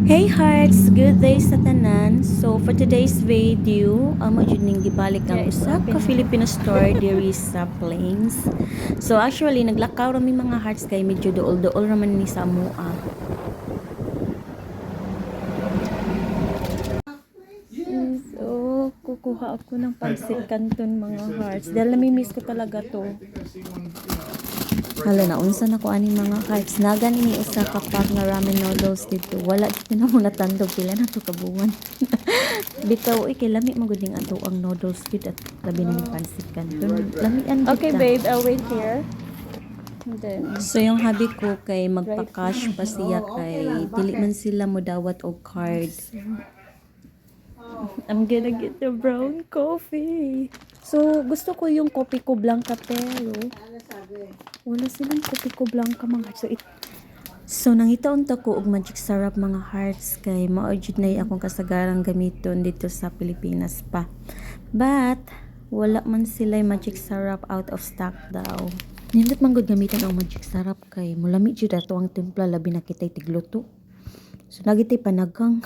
Hey hearts, good day sa tanan. So for today's video, amo jud ning gibalik ang usa ka Filipino store diri sa Plains. So actually naglakaw ra mi mga hearts kay medyo duol-duol ra man ni sa amoa. So kukuha ako ng pansit canton mga hearts. Dahil nami-miss ko talaga to. Hala na unsa na ko ani mga hearts nagan ini usa ka pack nga ramen noodles dito wala dito na mo natandog pila na to kabuwan. Bitaw kay lami maguding ato ang noodles kit at labi na ni pansit canton lamian kita. Okay, babe, I'll wait here. And then, So yung habi ko kay magpa-cash pa siya kay dili man sila mo dawat og card. I'm gonna get the brown coffee. So gusto ko yung kopi ko blanca pero wala silang kopi ko blanca mga hearts. So nangitaon ta ko og magic syrup mga hearts kay mao jud na akong kasagarang gamiton dito sa Pilipinas pa. But wala man sila magic syrup, out of stock daw. Nindot man gud gamiton ang magic syrup kay mulami jud ato ang timpla labi na kitay tigluto. So nagitay panagang.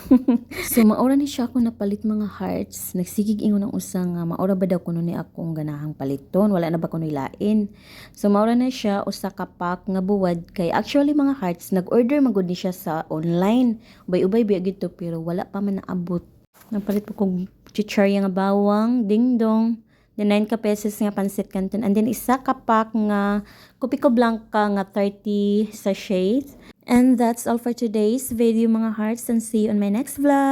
So maura ni siya ako napalit mga hearts. Nagsigig ingon ng usa nga maura ba daw kuno ni akong ganahang paliton, wala na ba kuno ilain. So maura na siya usa ka pack nga buwad kay actually mga hearts nag-order magud ni siya sa online. Ubay-ubay biya gito pero wala pa man naabot. Napalit po kong chichirya nga bawang, dingdong. Then 9 ka pesos nga pansit canton. And then isa ka pack nga kopi ko blanca nga 30 sachets. And that's all for today's video mga hearts and see you on my next vlog.